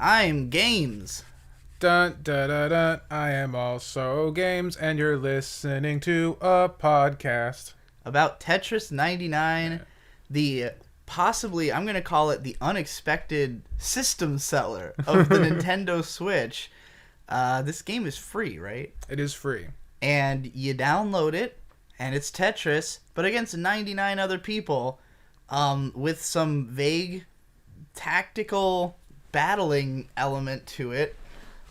I'm Games. Dun, dun, dun, dun. I am also Games, and you're listening to a podcast. About Tetris 99, Yeah. the possibly, I'm going to call it the unexpected system seller of the Nintendo Switch. This game is free, right? It is free. And you download it, and it's Tetris, but against 99 other people, with some vague tactical battling element to it.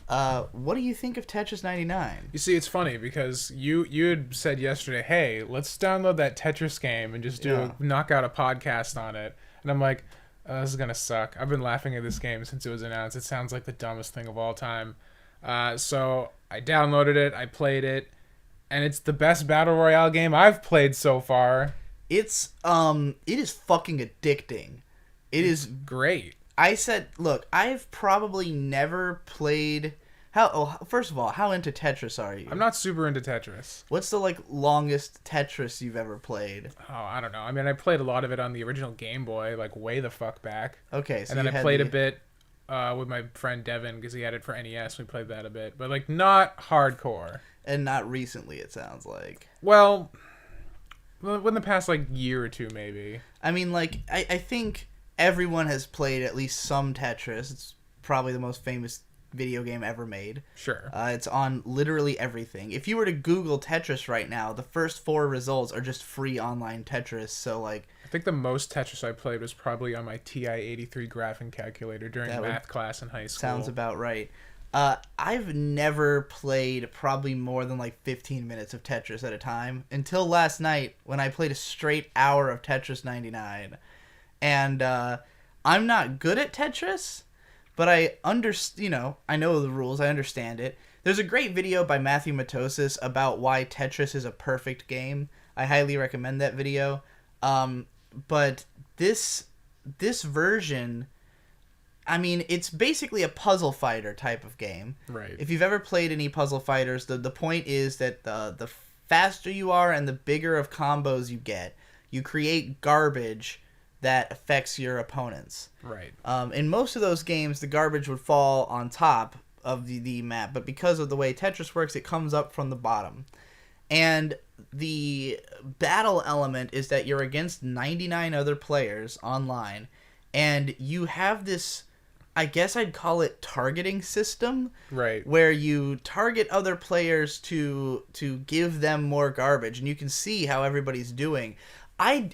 What do you think of Tetris 99? You see, it's funny because you had said yesterday, hey, let's download that Tetris game and just knock out a podcast on it. And I'm like, this is going to suck. I've been laughing at this game since it was announced. It sounds like the dumbest thing of all time. So I downloaded it, I played it, and it's the best Battle Royale game I've played so far. It is fucking addicting. It's great. I said, look, I've probably never played. First of all, how into Tetris are you? I'm not super into Tetris. What's the longest Tetris you've ever played? Oh, I don't know. I mean, I played a lot of it on the original Game Boy, way the fuck back. Okay, so and then I played a bit with my friend Devin because he had it for NES. We played that a bit, but not hardcore. And not recently, it sounds like. Well, within the past year or two, maybe. I mean, I think everyone has played at least some Tetris. It's probably the most famous video game ever made. Sure. It's on literally everything. If you were to Google Tetris right now, the first 4 results are just free online Tetris. So I think the most Tetris I played was probably on my TI-83 graphing calculator during math class in high school. Sounds about right. I've never played probably more than 15 minutes of Tetris at a time until last night when I played a straight hour of Tetris 99. And I'm not good at Tetris, but I know the rules. I understand it. There's a great video by Matthew Matosis about why Tetris is a perfect game. I highly recommend that video. But this version, I mean, it's basically a puzzle fighter type of game. Right. If you've ever played any puzzle fighters, the point is that the faster you are and the bigger of combos you get, you create garbage that affects your opponents. Right. In most of those games, the garbage would fall on top of the map, but because of the way Tetris works, it comes up from the bottom. And the battle element is that you're against 99 other players online, and you have this, I guess I'd call it targeting system. Right. Where you target other players to give them more garbage, and you can see how everybody's doing.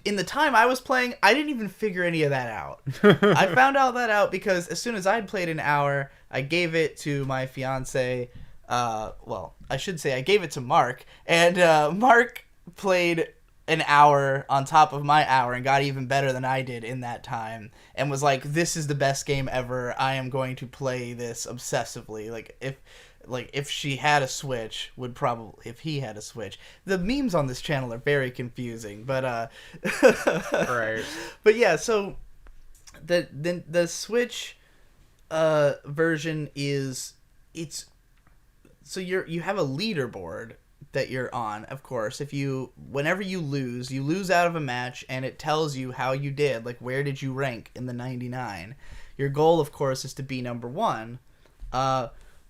In the time I was playing, I didn't even figure any of that out. I found that out because as soon as I'd played an hour, I gave it to my fiance. I should say I gave it to Mark, and Mark played an hour on top of my hour and got even better than I did in that time, and was like, "This is the best game ever. I am going to play this obsessively." If she had a Switch, if he had a Switch. The memes on this channel are very confusing, but Right. But yeah, so the Switch version is, so you have a leaderboard that you're on, of course. Whenever you lose out of a match, and it tells you how you did, where did you rank in the 99. Your goal, of course, is to be number 1.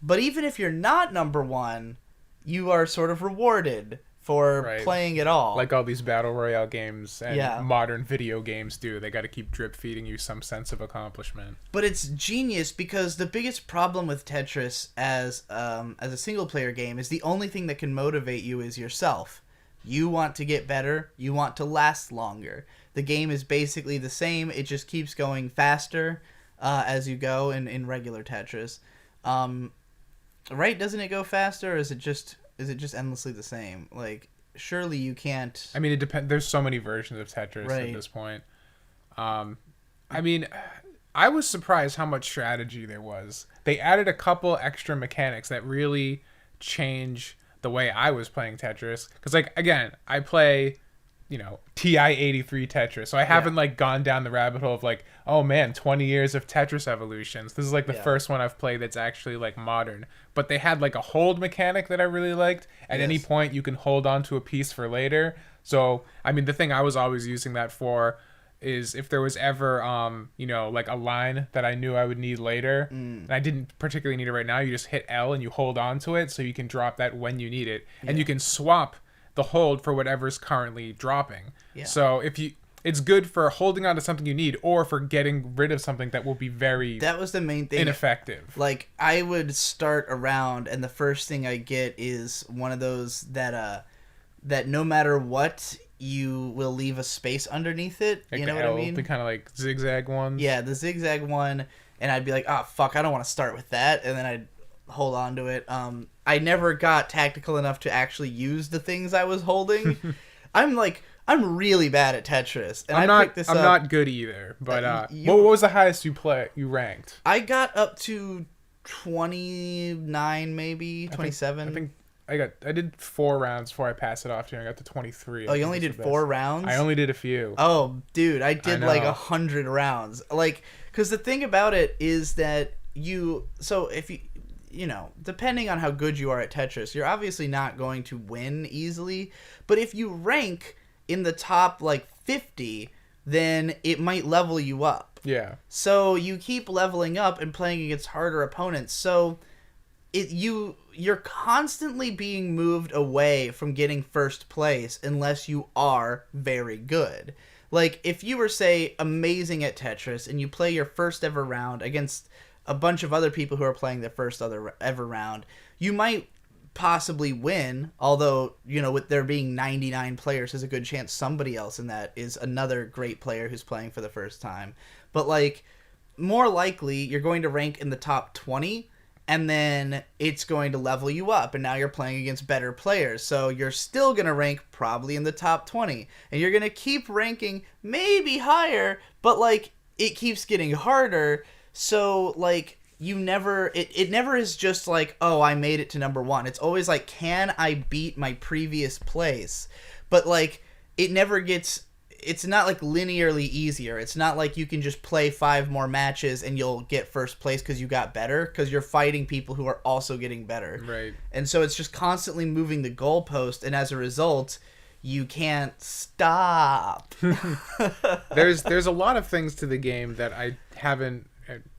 But even if you're not number 1, you are sort of rewarded for playing it all. Like all these Battle Royale games and modern video games do. They got to keep drip feeding you some sense of accomplishment. But it's genius because the biggest problem with Tetris as a single player game is the only thing that can motivate you is yourself. You want to get better. You want to last longer. The game is basically the same. It just keeps going faster as you go in regular Tetris. Right? Doesn't it go faster, or is it just endlessly the same? Surely you can't. I mean, it depends. There's so many versions of Tetris at this point. I mean, I was surprised how much strategy there was. They added a couple extra mechanics that really change the way I was playing Tetris. Because, again, I play, TI-83 Tetris. So I haven't, gone down the rabbit hole of, oh, man, 20 years of Tetris evolutions. This is, the first one I've played that's actually, modern. But they had, a hold mechanic that I really liked. At any point, you can hold on to a piece for later. So, I mean, the thing I was always using that for is if there was ever like a line that I knew I would need later, and I didn't particularly need it right now, you just hit L and you hold on to it so you can drop that when you need it, and you can swap the hold for whatever's currently dropping. So it's good for holding on to something you need, or for getting rid of something that will be that was the main thing, ineffective. Like, I would start a round and the first thing I get is one of those that no matter what, you will leave a space underneath it. Like you know what I mean? The kind of like zigzag ones. Yeah, the zigzag one, and I'd be like, oh fuck, I don't want to start with that, and then I'd hold on to it. I never got tactical enough to actually use the things I was holding. I'm really bad at Tetris, and I'm not good either. But what was the highest you ranked? I got up to 29, maybe 27. I think I did 4 rounds before I passed it off to you. I got to 23. Oh, you only did 4 rounds? I only did a few. Oh, dude, I did like 100 rounds. Like, because the thing about it is that if you know, depending on how good you are at Tetris, you're obviously not going to win easily. But if you rank in the top like 50, then it might level you up. Yeah. So you keep leveling up and playing against harder opponents. So you're constantly being moved away from getting first place unless you are very good. Like, if you were, say, amazing at Tetris and you play your first ever round against a bunch of other people who are playing their first ever round, you might possibly win, although, you know, with there being 99 players, there's a good chance somebody else in that is another great player who's playing for the first time. But, like, more likely, you're going to rank in the top 20, and then it's going to level you up, and now you're playing against better players, so you're still going to rank probably in the top 20, and you're going to keep ranking maybe higher, but, like, it keeps getting harder, so, like, you never, it never is just like, oh, I made it to number 1. It's always like, can I beat my previous place? But, like, it never gets, it's not like linearly easier. It's not like you can just play 5 more matches and you'll get first place because you got better, because you're fighting people who are also getting better. Right. And so it's just constantly moving the goalpost, and as a result, you can't stop. There's a lot of things to the game that I haven't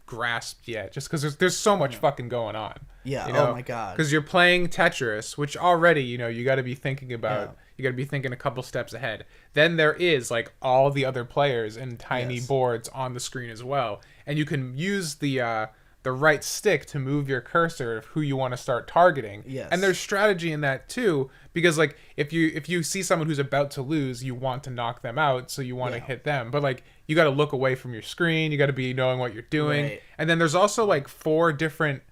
grasped yet, just because there's so much fucking going on. Yeah. You know? Oh my god. Because you're playing Tetris, which already, you know, you got to be thinking about. Yeah. You got to be thinking a couple steps ahead. Then there is like all the other players and tiny boards on the screen as well, and you can use the right stick to move your cursor of who you want to start targeting. Yes. And there's strategy in that too, because like if you see someone who's about to lose, you want to knock them out, so you want to hit them. But like you got to look away from your screen. You got to be knowing what you're doing. Right. And then there's also like 4 different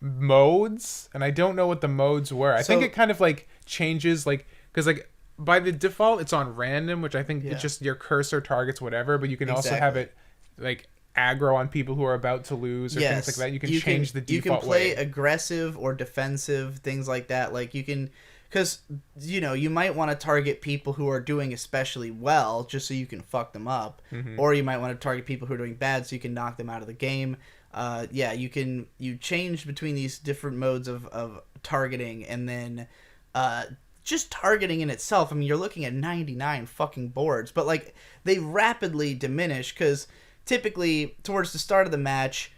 modes, and I don't know what the modes were. I think it kind of like changes, like, because like by the default it's on random, which I think it's just your cursor targets whatever, but you can also have it like aggro on people who are about to lose or things like that. You can change the default. You can play aggressive or defensive, things like that. Like you can, because you know, you might want to target people who are doing especially well just so you can fuck them up, or you might want to target people who are doing bad so you can knock them out of the game. You change between these different modes of targeting, and then just targeting in itself, I mean, you're looking at 99 fucking boards, but like they rapidly diminish, because typically towards the start of the match,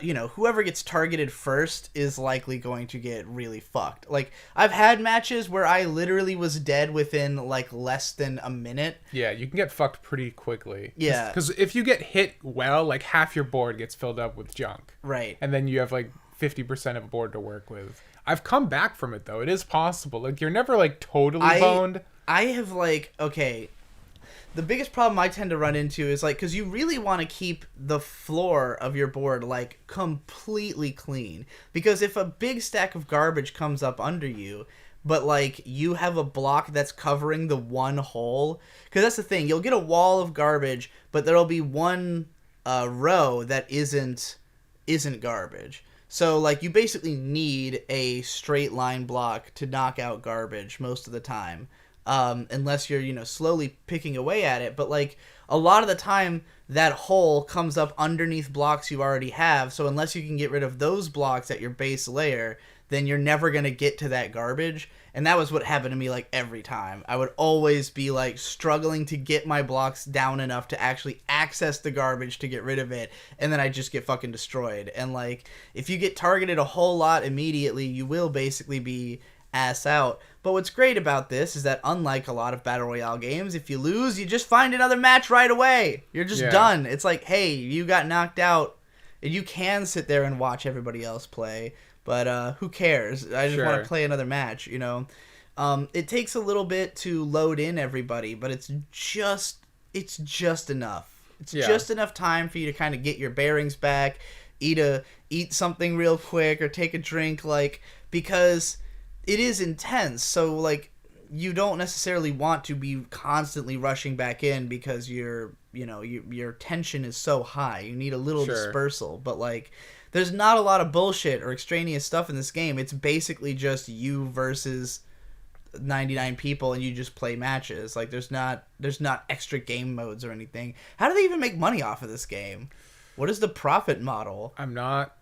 you know, whoever gets targeted first is likely going to get really fucked. Like, I've had matches where I literally was dead within like less than a minute. Yeah, you can get fucked pretty quickly. Yeah. Because if you get hit well, like half your board gets filled up with junk. Right. And then you have like 50% of a board to work with. I've come back from it though. It is possible. Like, you're never like totally boned. I have like, okay, the biggest problem I tend to run into is like, because you really want to keep the floor of your board like completely clean, because if a big stack of garbage comes up under you, but like you have a block that's covering the one hole, because that's the thing, you'll get a wall of garbage, but there'll be one row that isn't garbage. So, like, you basically need a straight line block to knock out garbage most of the time, unless you're, you know, slowly picking away at it. But, like, a lot of the time that hole comes up underneath blocks you already have, so unless you can get rid of those blocks at your base layer, then you're never going to get to that garbage. And that was what happened to me like every time. I would always be like struggling to get my blocks down enough to actually access the garbage to get rid of it, and then I just get fucking destroyed. And like if you get targeted a whole lot immediately, you will basically be ass out. But what's great about this is that unlike a lot of battle royale games, if you lose, you just find another match right away. You're just done. It's like, hey, you got knocked out, and you can sit there and watch everybody else play, but who cares? I just want to play another match, you know. It takes a little bit to load in everybody, but it's just enough. It's just enough time for you to kind of get your bearings back, eat something real quick or take a drink, like, because it is intense. So like you don't necessarily want to be constantly rushing back in because your tension is so high. You need a little dispersal, but like there's not a lot of bullshit or extraneous stuff in this game. It's basically just you versus 99 people and you just play matches. Like there's not extra game modes or anything. How do they even make money off of this game? What is the profit model? I'm not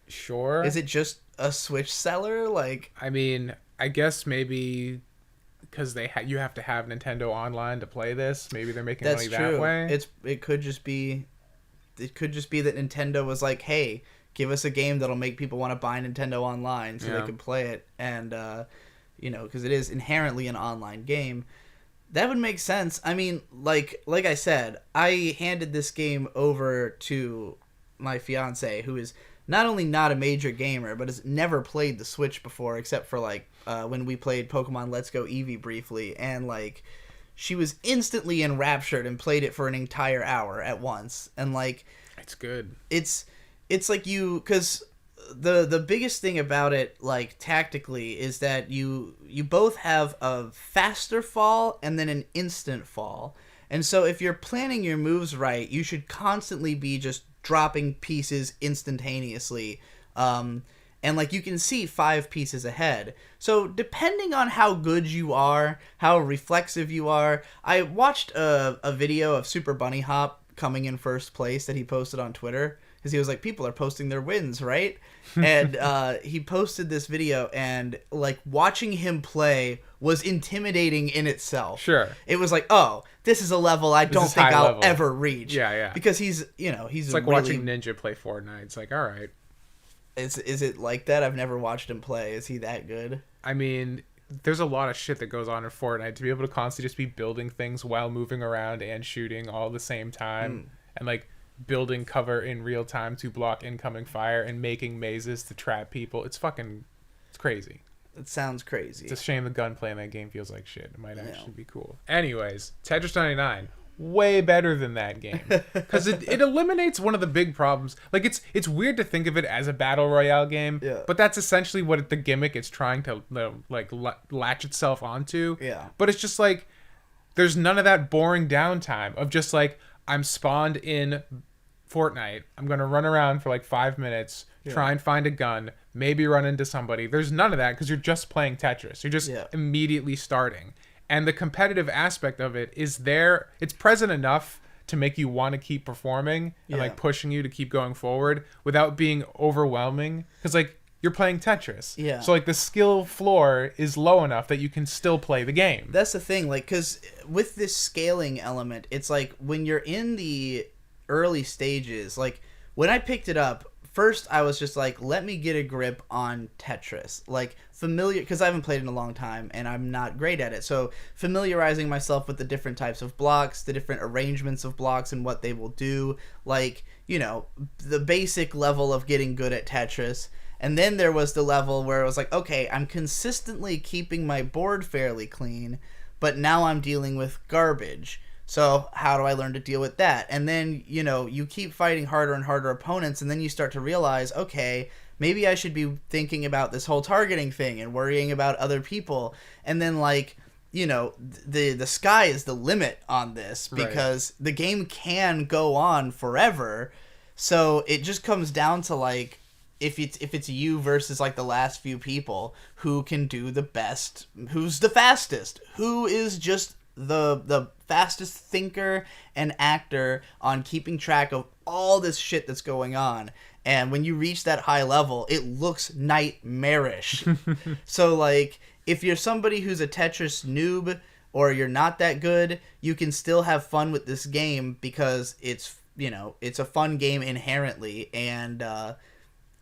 sure. Is it just a Switch seller? Like, I mean, I guess maybe because you have to have Nintendo Online to play this. Maybe they're making money that way. It could just be that Nintendo was like, hey, give us a game that'll make people want to buy Nintendo Online so they can play it, and because it is inherently an online game. That would make sense. I mean, like I said, I handed this game over to my fiance, who is not only not a major gamer, but has never played the Switch before, except for like when we played Pokemon Let's Go Eevee briefly, and like she was instantly enraptured and played it for an entire hour at once. And like, it's good. It's like because the biggest thing about it, like tactically, is that you both have a faster fall and then an instant fall. And so if you're planning your moves right, you should constantly be just dropping pieces instantaneously. And like you can see 5 pieces ahead. So depending on how good you are, how reflexive you are, I watched a video of Super Bunny Hop coming in first place that he posted on Twitter. Because he was like, people are posting their wins, right? And he posted this video, and like watching him play was intimidating in itself. Sure. It was like, oh, this is a level I don't think I'll ever reach. Yeah. Because he's it's like really... watching Ninja play Fortnite. It's like, all right. Is it like that? I've never watched him play. Is he that good? I mean, there's a lot of shit that goes on in Fortnite. To be able to constantly just be building things while moving around and shooting all at the same time, and like building cover in real time to block incoming fire and making mazes to trap people. It's crazy. It sounds crazy. It's a shame the gunplay in that game feels like shit. It might actually be cool. Anyways, Tetris 99, way better than that game. Because it eliminates one of the big problems. Like, it's weird to think of it as a battle royale game, but that's essentially what the gimmick it's trying to latch itself onto. Yeah. But it's just like, there's none of that boring downtime of just like, I'm spawned in Fortnite. I'm going to run around for like 5 minutes, try and find a gun, maybe run into somebody. There's none of that because you're just playing Tetris. You're just immediately starting. And the competitive aspect of it is there. It's present enough to make you want to keep performing and like pushing you to keep going forward without being overwhelming. Because like you're playing Tetris. Yeah. So like the skill floor is low enough that you can still play the game. That's the thing. Like, because with this scaling element, it's like when you're in the early stages, like when I picked it up, first I was just like, let me get a grip on Tetris. Like familiar, because I haven't played in a long time and I'm not great at it. So familiarizing myself with the different types of blocks, the different arrangements of blocks and what they will do. Like, the basic level of getting good at Tetris. And then there was the level where it was like, okay, I'm consistently keeping my board fairly clean, but now I'm dealing with garbage. So how do I learn to deal with that? And then, you keep fighting harder and harder opponents, and then you start to realize, okay, maybe I should be thinking about this whole targeting thing and worrying about other people. And then, like, the sky is the limit on this because the game can go on forever. So it just comes down to, like, if it's you versus like the last few people, who can do the best, who's the fastest, who is just the fastest thinker and actor on keeping track of all this shit that's going on. And when you reach that high level, it looks nightmarish. So, like, if you're somebody who's a Tetris noob or you're not that good, you can still have fun with this game because it's, you know, it's a fun game inherently, and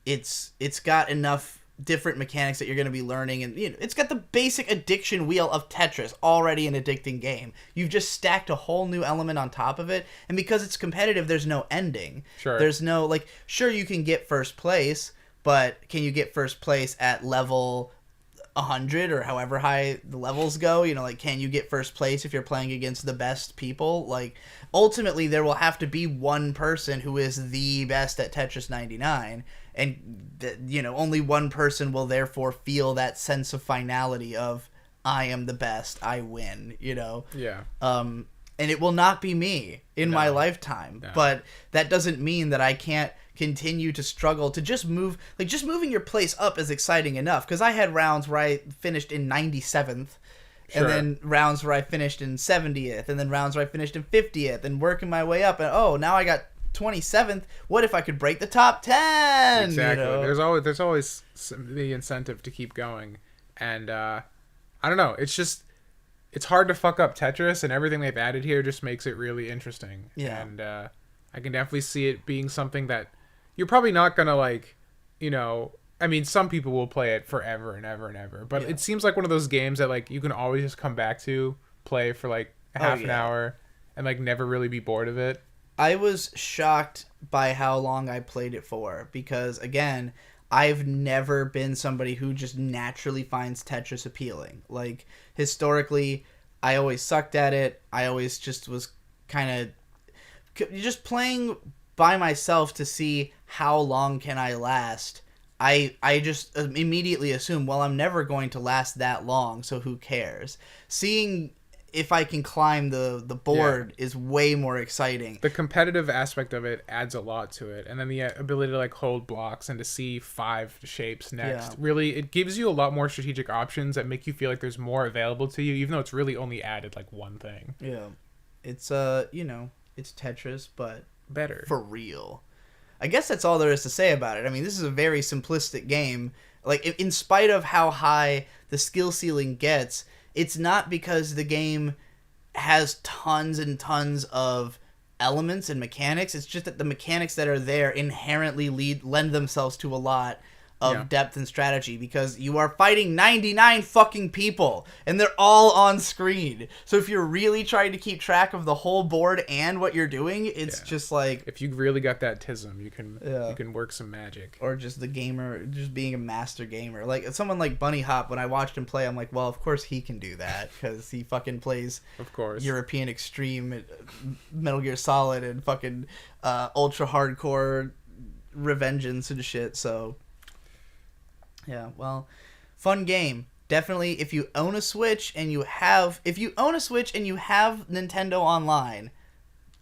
it's got enough different mechanics that you're going to be learning, and you know, it's got the basic addiction wheel of Tetris, already an addicting game. You've just stacked a whole new element on top of it, and because it's competitive, there's no ending. Sure. There's no, like, sure, you can get first place, but can you get first place at level 100 or however high the levels go? You know, like, can you get first place if you're playing against the best people? Like, ultimately, there will have to be one person who is the best at Tetris 99, and you know, only one person will therefore feel that sense of finality of, I am the best, I win, you know? Yeah. And it will not be me in my lifetime, but that doesn't mean that I can't continue to struggle to just move. Like, just moving your place up is exciting enough, because I had rounds where I finished in 97th, and then rounds where I finished in 70th, and then rounds where I finished in 50th, and working my way up, and oh, now I got 27th. What if I could break the top 10? Exactly. You know? There's always the incentive to keep going, and I don't know. It's hard to fuck up Tetris, and everything they've added here just makes it really interesting. Yeah. And I can definitely see it being something that you're probably not gonna, like, you know. I mean, some people will play it forever and ever and ever, but it seems like one of those games that, like, you can always just come back to, play for like half an hour, and like never really be bored of it. I was shocked by how long I played it for, because, again, I've never been somebody who just naturally finds Tetris appealing. Like, historically, I always sucked at it. I always just was kind of just playing by myself to see how long can I last. I just immediately assume, well, I'm never going to last that long, so who cares? Seeing if I can climb the board is way more exciting. The competitive aspect of it adds a lot to it, and then the ability to, like, hold blocks and to see 5 shapes next. Really, it gives you a lot more strategic options that make you feel like there's more available to you, even though it's really only added like one thing. Yeah, it's you know, it's Tetris, but better for real. I guess that's all there is to say about it. I mean, this is a very simplistic game. Like, in spite of how high the skill ceiling gets, it's not because the game has tons and tons of elements and mechanics. It's just that the mechanics that are there inherently lend themselves to a lot of depth and strategy, because you are fighting 99 fucking people and they're all on screen. So if you're really trying to keep track of the whole board and what you're doing, it's just like, if you really got that tism, you can work some magic. Or just the gamer, just being a master gamer. Like, someone like Bunny Hop, when I watched him play, I'm like, well, of course he can do that, because he fucking plays, of course, European Extreme, Metal Gear Solid, and fucking ultra hardcore Revengeance and shit. So yeah, well, fun game. Definitely, if you own a Switch and you have Nintendo Online,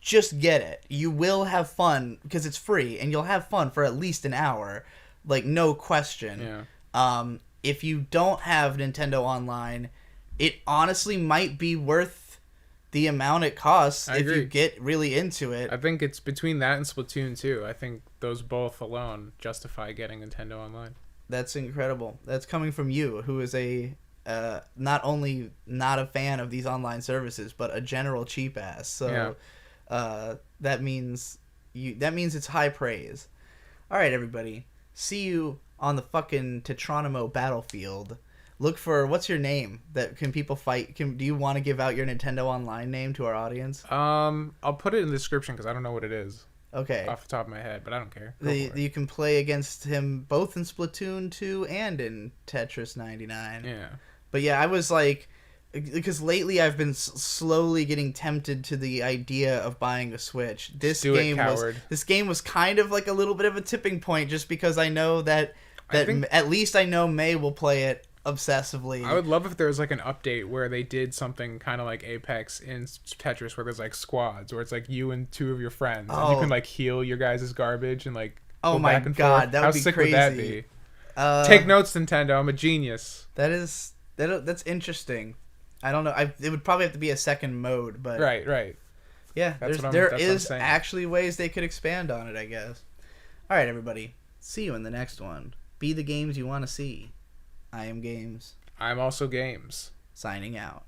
just get it. You will have fun because it's free, and you'll have fun for at least an hour, like, no question. Yeah. If you don't have Nintendo Online, it honestly might be worth the amount it costs if you get really into it. I think it's between that and Splatoon 2. I think those both alone justify getting Nintendo Online. That's incredible. That's coming from you, who is a not only not a fan of these online services, but a general cheap ass. So that means it's high praise. All right, everybody. See you on the fucking Tetronimo battlefield. Look for, what's your name that can people fight? Do you want to give out your Nintendo Online name to our audience? I'll put it in the description because I don't know what it is. Okay. Off the top of my head, but I don't care. You can play against him both in Splatoon 2 and in Tetris 99. Yeah. But yeah, I was like, because lately I've been slowly getting tempted to the idea of buying a Switch. This game was kind of like a little bit of a tipping point, just because I know that at least I know May will play it obsessively. I would love if there was like an update where they did something kind of like Apex in Tetris, where there's like squads, where it's like you and 2 of your friends, and you can like heal your guys' garbage and like go back and forth. That would be sick. Crazy. Would that be? Take notes, Nintendo. I'm a genius. That's interesting. I don't know. It would probably have to be a second mode, but right. Yeah, there is actually ways they could expand on it, I guess. All right, everybody. See you in the next one. Be the games you want to see. I am Games. I'm also Games. Signing out.